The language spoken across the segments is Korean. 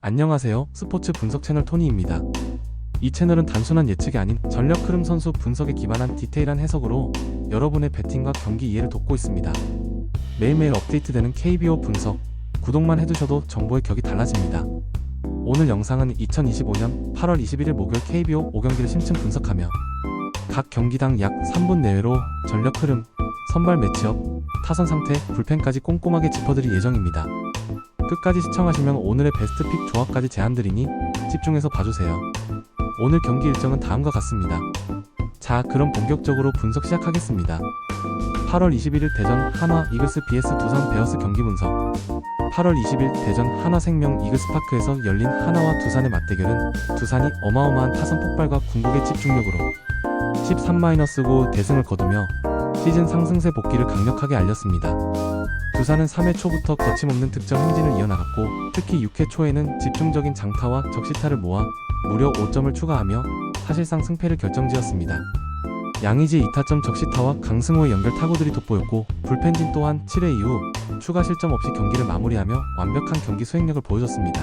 안녕하세요. 스포츠 분석 채널 토니입니다. 이 채널은 단순한 예측이 아닌 전력 흐름 선수 분석에 기반한 디테일한 해석으로 여러분의 배팅과 경기 이해를 돕고 있습니다. 매일매일 업데이트되는 KBO 분석, 구독만 해두셔도 정보의 격이 달라집니다. 오늘 영상은 2025년 8월 21일 목요일 KBO 5경기를 심층 분석하며 각 경기당 약 3분 내외로 전력 흐름, 선발 매치업, 타선 상태, 불펜까지 꼼꼼하게 짚어드릴 예정입니다. 끝까지 시청하시면 오늘의 베스트 픽 조합까지 제안드리니 집중해서 봐주세요. 오늘 경기 일정은 다음과 같습니다. 자, 그럼 본격적으로 분석 시작하겠습니다. 8월 21일 대전 한화 이글스 vs 두산 베어스 경기 분석. 8월 20일 대전 한화생명 이글스파크에서 열린 한화와 두산의 맞대결은 두산이 어마어마한 타선 폭발과 궁극의 집중력으로 13-9 대승을 거두며 시즌 상승세 복귀를 강력하게 알렸습니다. 두산은 3회 초부터 거침없는 득점 행진을 이어나갔고 특히 6회 초에는 집중적인 장타와 적시타를 모아 무려 5점을 추가하며 사실상 승패를 결정지었습니다. 양의지 2타점 적시타와 강승호의 연결 타구들이 돋보였고 불펜진 또한 7회 이후 추가 실점 없이 경기를 마무리하며 완벽한 경기 수행력을 보여줬습니다.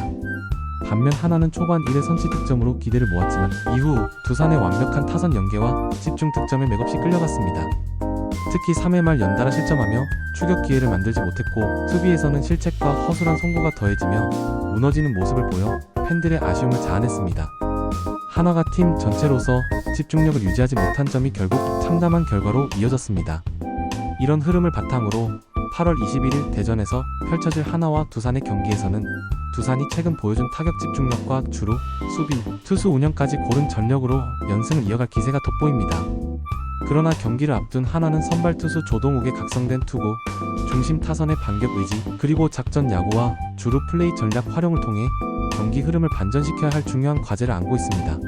반면 하나는 초반 1회 선취 득점으로 기대를 모았지만 이후 두산의 완벽한 타선 연계와 집중 득점에 맥없이 끌려갔습니다. 특히 3회 말 연달아 실점하며 추격 기회를 만들지 못했고 수비에서는 실책과 허술한 송구가 더해지며 무너지는 모습을 보여 팬들의 아쉬움을 자아냈습니다. 한화가 팀 전체로서 집중력을 유지하지 못한 점이 결국 참담한 결과로 이어졌습니다. 이런 흐름을 바탕으로 8월 21일 대전에서 펼쳐질 한화와 두산의 경기에서는 두산이 최근 보여준 타격 집중력과 주루, 수비, 투수 운영까지 고른 전력으로 연승을 이어갈 기세가 돋보입니다. 그러나 경기를 앞둔 한화는 선발 투수 조동욱의 각성된 투구, 중심 타선의 반격 의지, 그리고 작전 야구와 주루 플레이 전략 활용을 통해 경기 흐름을 반전시켜야 할 중요한 과제를 안고 있습니다.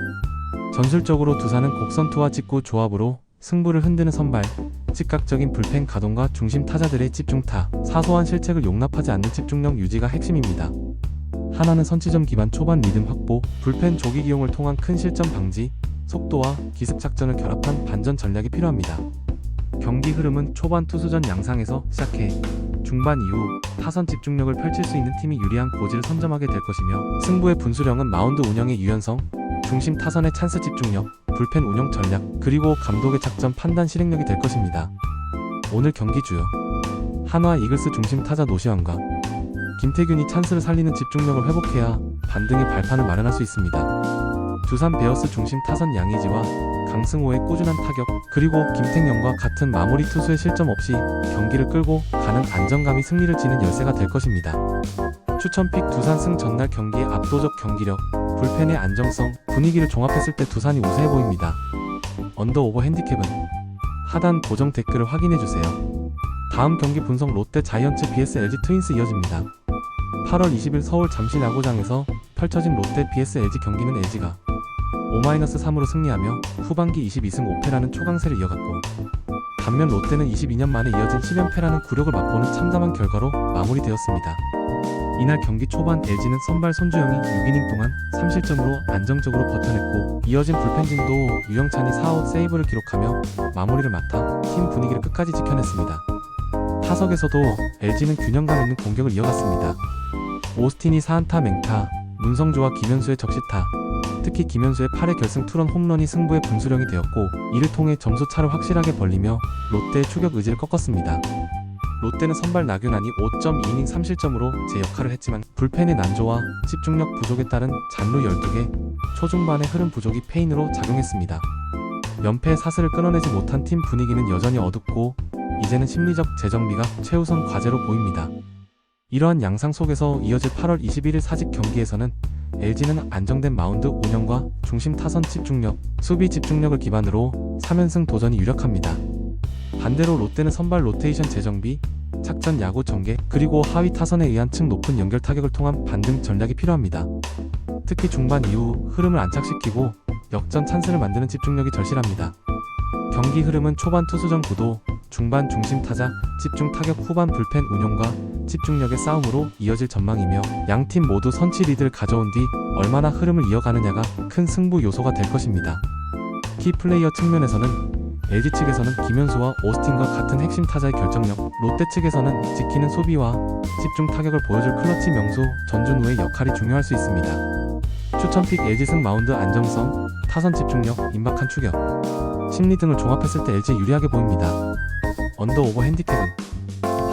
전술적으로 두산은 곡선투와 직구 조합으로 승부를 흔드는 선발, 즉각적인 불펜 가동과 중심 타자들의 집중타, 사소한 실책을 용납하지 않는 집중력 유지가 핵심입니다. 한화는 선취점 기반 초반 리듬 확보, 불펜 조기 기용을 통한 큰 실점 방지, 속도와 기습 작전을 결합한 반전 전략이 필요합니다. 경기 흐름은 초반 투수전 양상에서 시작해 중반 이후 타선 집중력을 펼칠 수 있는 팀이 유리한 고지를 선점하게 될 것이며 승부의 분수령은 마운드 운영의 유연성, 중심 타선의 찬스 집중력, 불펜 운영 전략, 그리고 감독의 작전 판단 실행력이 될 것입니다. 오늘 경기 주요 한화 이글스 중심 타자 노시환과 김태균이 찬스를 살리는 집중력을 회복해야 반등의 발판을 마련할 수 있습니다. 두산 베어스 중심 타선 양의지와 강승호의 꾸준한 타격, 그리고 김택영과 같은 마무리 투수의 실점 없이 경기를 끌고 가는 안정감이 승리를 지는 열쇠가 될 것입니다. 추천픽 두산 승 전날 경기의 압도적 경기력, 불펜의 안정성, 분위기를 종합했을 때 두산이 우세해 보입니다. 언더오버 핸디캡은 하단 고정 댓글을 확인해주세요. 다음 경기 분석 롯데 자이언츠 vs LG 트윈스 이어집니다. 8월 20일 서울 잠실 야구장에서 펼쳐진 롯데 vs LG 경기는 LG가 5-3으로 승리하며 후반기 22승 5패라는 초강세를 이어갔고 반면 롯데는 22년 만에 이어진 10연패라는 굴욕을 맛보는 참담한 결과로 마무리되었습니다. 이날 경기 초반 LG는 선발 손주영이 6이닝 동안 3실점으로 안정적으로 버텨냈고 이어진 불펜진도 유영찬이 4아웃 세이브를 기록하며 마무리를 맡아 팀 분위기를 끝까지 지켜냈습니다. 타석에서도 LG는 균형감 있는 공격을 이어갔습니다. 오스틴이 4안타 맹타, 문성주와 김현수의 적시타, 특히 김현수의 8회 결승 투런 홈런이 승부의 분수령이 되었고 이를 통해 점수차를 확실하게 벌리며 롯데의 추격 의지를 꺾었습니다. 롯데는 선발 나균환이 5.2이닝 3실점으로 제 역할을 했지만 불펜의 난조와 집중력 부족에 따른 잔루 12개, 초중반의 흐름 부족이 페인으로 작용했습니다. 연패의 사슬을 끊어내지 못한 팀 분위기는 여전히 어둡고 이제는 심리적 재정비가 최우선 과제로 보입니다. 이러한 양상 속에서 이어질 8월 21일 사직 경기에서는 LG는 안정된 마운드 운영과 중심 타선 집중력, 수비 집중력을 기반으로 3연승 도전이 유력합니다. 반대로 롯데는 선발 로테이션 재정비, 작전 야구 전개, 그리고 하위 타선에 의한 층 높은 연결 타격을 통한 반등 전략이 필요합니다. 특히 중반 이후 흐름을 안착시키고 역전 찬스를 만드는 집중력이 절실합니다. 경기 흐름은 초반 투수전 구도, 중반 중심 타자, 집중 타격 후반 불펜 운용과 집중력의 싸움으로 이어질 전망이며 양팀 모두 선취 리드를 가져온 뒤 얼마나 흐름을 이어가느냐가 큰 승부 요소가 될 것입니다. 키 플레이어 측면에서는 LG 측에서는 김현수와 오스틴과 같은 핵심 타자의 결정력, 롯데 측에서는 지키는 수비와 집중 타격을 보여줄 클러치 명수 전준우의 역할이 중요할 수 있습니다. 추천픽 LG 승 마운드 안정성, 타선 집중력, 임박한 추격, 심리 등을 종합했을 때 LG 유리하게 보입니다. 언더오버 핸디캡은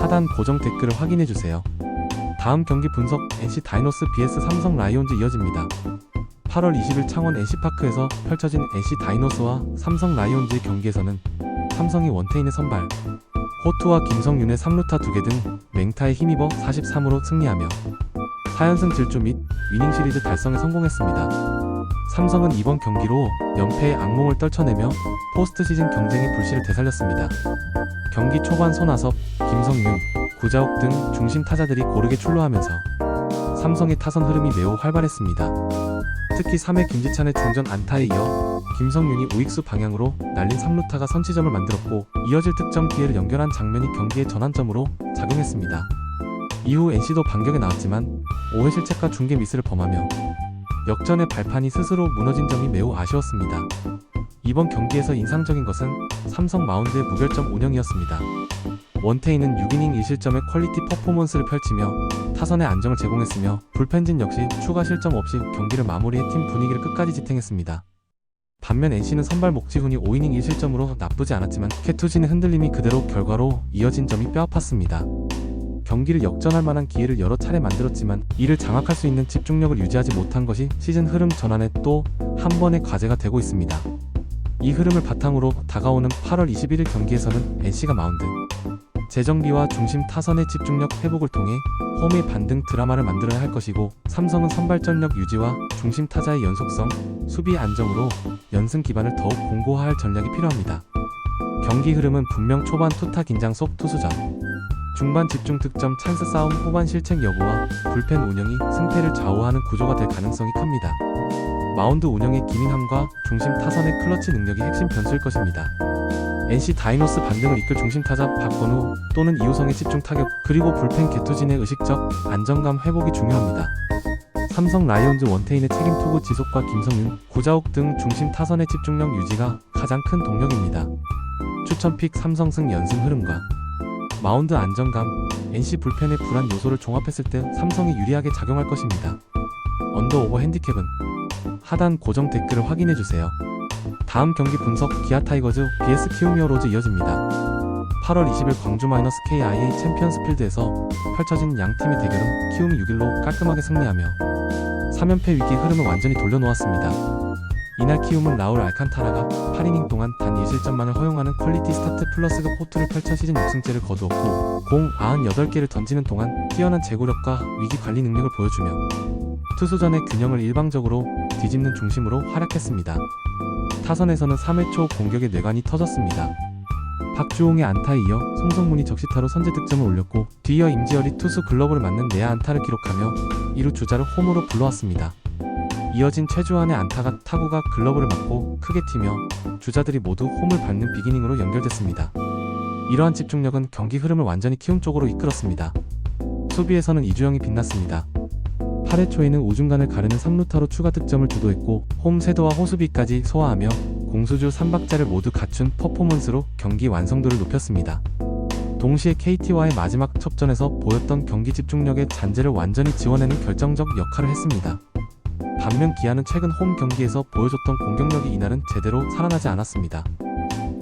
하단 고정 댓글을 확인해주세요. 다음 경기 분석 NC 다이노스 vs 삼성 라이온즈 이어집니다. 8월 20일 창원 NC파크에서 펼쳐진 NC 다이노스와 삼성 라이온즈의 경기에서는 삼성이 원태인의 선발, 호투와 김성윤의 3루타 2개 등 맹타에 힘입어 43으로 승리하며 4연승 질주 및 위닝 시리즈 달성에 성공했습니다. 삼성은 이번 경기로 연패의 악몽을 떨쳐내며 포스트 시즌 경쟁의 불씨를 되살렸습니다. 경기 초반 손아섭, 김성윤, 구자욱 등 중심 타자들이 고르게 출루하면서 삼성의 타선 흐름이 매우 활발했습니다. 특히 3회 김지찬의 중전 안타에 이어 김성윤이 우익수 방향으로 날린 3루타가 선취점을 만들었고 이어질 득점 기회를 연결한 장면이 경기의 전환점으로 작용했습니다. 이후 NC도 반격에 나왔지만 5회 실책과 중계 미스를 범하며 역전의 발판이 스스로 무너진 점이 매우 아쉬웠습니다. 이번 경기에서 인상적인 것은 삼성 마운드의 무결점 운영이었습니다. 원태인은 6이닝 1실점의 퀄리티 퍼포먼스를 펼치며 타선에 안정을 제공했으며 불펜진 역시 추가 실점 없이 경기를 마무리해 팀 분위기를 끝까지 지탱했습니다. 반면 NC는 선발 목지훈이 5이닝 1실점으로 나쁘지 않았지만 캐투진의 흔들림이 그대로 결과로 이어진 점이 뼈아팠습니다. 경기를 역전할 만한 기회를 여러 차례 만들었지만 이를 장악할 수 있는 집중력을 유지하지 못한 것이 시즌 흐름 전환에 또 한 번의 과제가 되고 있습니다. 이 흐름을 바탕으로 다가오는 8월 21일 경기에서는 NC가 마운드, 재정비와 중심 타선의 집중력 회복을 통해 홈의 반등 드라마를 만들어야 할 것이고 삼성은 선발전력 유지와 중심 타자의 연속성, 수비의 안정으로 연승 기반을 더욱 공고화할 전략이 필요합니다. 경기 흐름은 분명 초반 투타 긴장 속 투수전, 중반 집중 득점 찬스 싸움, 후반 실책 여부와 불펜 운영이 승패를 좌우하는 구조가 될 가능성이 큽니다. 마운드 운영의 기민함과 중심 타선의 클러치 능력이 핵심 변수일 것입니다. NC 다이노스 반등을 이끌 중심 타자 박건우 또는 이우성의 집중 타격, 그리고 불펜 개투진의 의식적 안정감 회복이 중요합니다. 삼성 라이온즈 원태인의 책임 투구 지속과 김성윤, 구자욱 등 중심 타선의 집중력 유지가 가장 큰 동력입니다. 추천픽 삼성승 연승 흐름과 마운드 안정감, NC 불펜의 불안 요소를 종합했을 때 삼성이 유리하게 작용할 것입니다. 언더오버 핸디캡은 하단 고정 댓글을 확인해주세요. 다음 경기 분석 기아 타이거즈 vs 키움 히어로즈 이어집니다. 8월 20일 광주 마이너스 KIA 챔피언스 필드에서 펼쳐진 양 팀의 대결은 키움이 6-1로 깔끔하게 승리하며 3연패 위기의 흐름을 완전히 돌려놓았습니다. 이날 키움은 라울 알칸타라가 8이닝 동안 단 1실점만을 허용하는 퀄리티 스타트 플러스급 호투를 펼쳐 시즌 6승째를 거두었고 공 98개를 던지는 동안 뛰어난 제구력과 위기 관리 능력을 보여주며 투수전의 균형을 일방적으로 뒤집는 중심으로 활약했습니다. 타선에서는 3회 초 공격의 뇌관이 터졌습니다. 박주홍의 안타에 이어 송성문이 적시타로 선제 득점을 올렸고 뒤이어 임지열이 투수 글러브를 맞는 내야 안타를 기록하며 2루 주자를 홈으로 불러왔습니다. 이어진 최주환의 안타가 타구가 글러브를 맞고 크게 튀며 주자들이 모두 홈을 밟는 비기닝으로 연결됐습니다. 이러한 집중력은 경기 흐름을 완전히 키움 쪽으로 이끌었습니다. 수비에서는 이주영이 빛났습니다. 8회 초에는 우중간을 가르는 3루타로 추가 득점을 주도했고 홈 세도와 호수비까지 소화하며 공수주 3박자를 모두 갖춘 퍼포먼스로 경기 완성도를 높였습니다. 동시에 KT와의 마지막 첩전에서 보였던 경기 집중력의 잔재를 완전히 지워내는 결정적 역할을 했습니다. 반면 기아는 최근 홈 경기에서 보여줬던 공격력이 이날은 제대로 살아나지 않았습니다.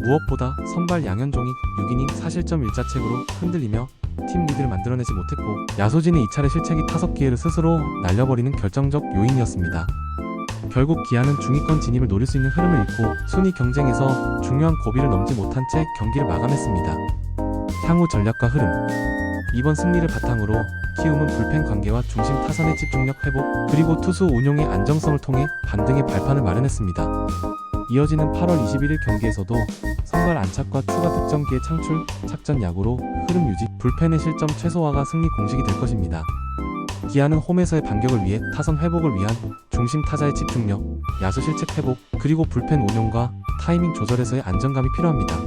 무엇보다 선발 양현종이 6이닝 4실점 1자책으로 흔들리며 팀 리드를 만들어내지 못했고 야소진의 2차례 실책이 타석 기회를 스스로 날려버리는 결정적 요인이었습니다. 결국 기아는 중위권 진입을 노릴 수 있는 흐름을 잃고 순위 경쟁에서 중요한 고비를 넘지 못한 채 경기를 마감했습니다. 향후 전략과 흐름. 이번 승리를 바탕으로 키움은 불펜 관계와 중심 타선의 집중력 회복, 그리고 투수 운용의 안정성을 통해 반등의 발판을 마련했습니다. 이어지는 8월 21일 경기에서도 선발 안착과 추가 득점 기회 창출, 착전 야구로 흐름 유지, 불펜의 실점 최소화가 승리 공식이 될 것입니다. 기아는 홈에서의 반격을 위해 타선 회복을 위한 중심 타자의 집중력, 야수 실책 회복, 그리고 불펜 운용과 타이밍 조절에서의 안정감이 필요합니다.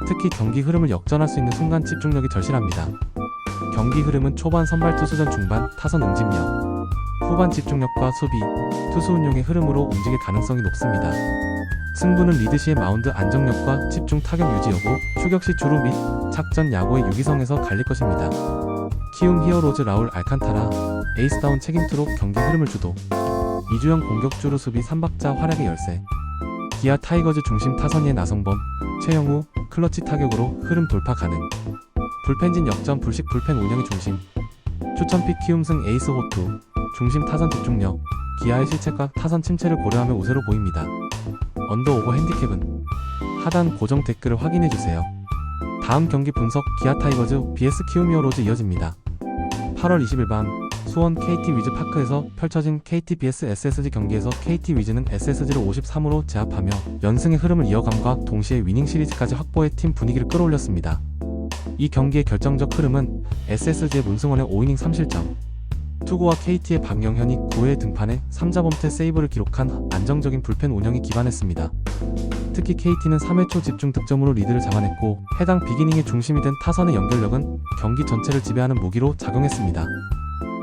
특히 경기 흐름을 역전할 수 있는 순간 집중력이 절실합니다. 경기 흐름은 초반 선발 투수전, 중반 타선 응집력, 후반 집중력과 수비, 투수 운용의 흐름으로 움직일 가능성이 높습니다. 승부는 리드 시의 마운드 안정력과 집중 타격 유지 여부, 추격 시 주루 및 착전 야구의 유기성에서 갈릴 것입니다. 키움 히어로즈 라울 알칸타라, 에이스다운 책임투로 경기 흐름을 주도. 이주영 공격주루 수비 3박자 활약의 열세. 기아 타이거즈 중심 타선의 나성범, 최영우, 클러치 타격으로 흐름 돌파 가능. 불펜진 역전 불식 불펜 운영의 중심. 추천픽 키움승 에이스 호투, 중심 타선 집중력, 기아의 실책과 타선 침체를 고려하며 우세로 보입니다. 언더 오버 핸디캡은 하단 고정 댓글을 확인해주세요. 다음 경기 분석 기아 타이거즈 vs 키움 히어로즈 이어집니다. 8월 20일 밤 수원 KT 위즈 파크에서 펼쳐진 KT vs SSG 경기에서 KT 위즈는 SSG를 53으로 제압하며 연승의 흐름을 이어감과 동시에 위닝 시리즈까지 확보해 팀 분위기를 끌어올렸습니다. 이 경기의 결정적 흐름은 SSG의 문승원의 5이닝 3실점, 투구와 KT의 박영현이 9회 등판에 3자범퇴 세이브를 기록한 안정적인 불펜 운영에 기반했습니다. 특히 KT는 3회 초 집중 득점으로 리드를 잡아냈고 해당 비기닝의 중심이 된 타선의 연결력은 경기 전체를 지배하는 무기로 작용했습니다.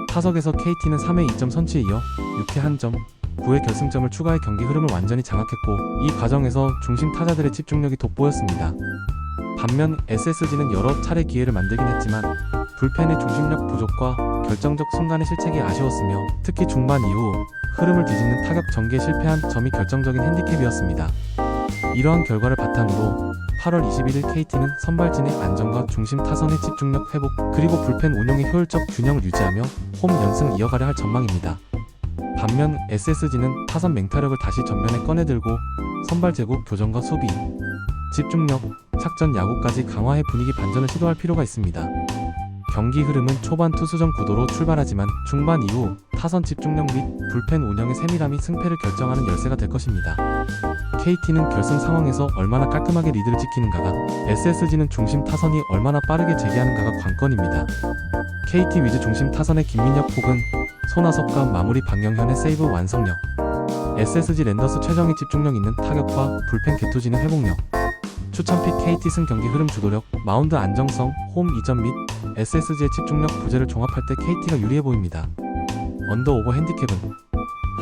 타석에서 KT는 3회 2점 선취에 이어 6회 1점, 9회 결승점을 추가해 경기 흐름을 완전히 장악했고 이 과정에서 중심 타자들의 집중력이 돋보였습니다. 반면 SSG는 여러 차례 기회를 만들긴 했지만 불펜의 중심력 부족과 결정적 순간의 실책이 아쉬웠으며 특히 중반 이후 흐름을 뒤집는 타격 전개에 실패한 점이 결정적인 핸디캡이었습니다. 이러한 결과를 바탕으로 8월 21일 KT는 선발진의 안정과 중심 타선의 집중력 회복 그리고 불펜 운영의 효율적 균형을 유지하며 홈 연승을 이어가려 할 전망입니다. 반면 SSG는 타선 맹타력을 다시 전면에 꺼내들고 선발 제구 교정과 수비, 집중력, 착전 야구까지 강화해 분위기 반전을 시도할 필요가 있습니다. 경기 흐름은 초반 투수전 구도로 출발하지만 중반 이후 타선 집중력 및 불펜 운영의 세밀함이 승패를 결정하는 열쇠가 될 것입니다. KT는 결승 상황에서 얼마나 깔끔하게 리드를 지키는가가, SSG는 중심 타선이 얼마나 빠르게 재기하는가가 관건입니다. KT 위즈 중심 타선의 김민혁 혹은 손아섭과 마무리 박영현의 세이브 완성력, SSG 랜더스 최정의 집중력 있는 타격과 불펜 개투진의 회복력, 추천픽 KT 승 경기 흐름 주도력, 마운드 안정성, 홈 이점 및 SSG의 집중력 부재를 종합할 때 KT가 유리해 보입니다. 언더 오버 핸디캡은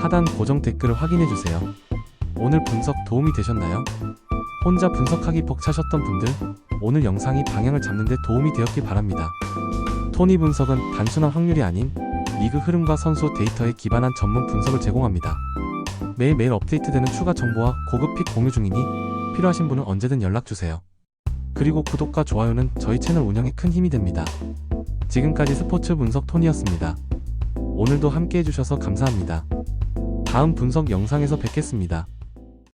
하단 고정 댓글을 확인해주세요. 오늘 분석 도움이 되셨나요? 혼자 분석하기 벅차셨던 분들, 오늘 영상이 방향을 잡는 데 도움이 되었길 바랍니다. 토니 분석은 단순한 확률이 아닌 리그 흐름과 선수 데이터에 기반한 전문 분석을 제공합니다. 매일매일 업데이트되는 추가 정보와 고급 픽 공유 중이니 필요하신 분은 언제든 연락주세요. 그리고 구독과 좋아요는 저희 채널 운영에 큰 힘이 됩니다. 지금까지 스포츠 분석 토니였습니다. 오늘도 함께 해주셔서 감사합니다. 다음 분석 영상에서 뵙겠습니다.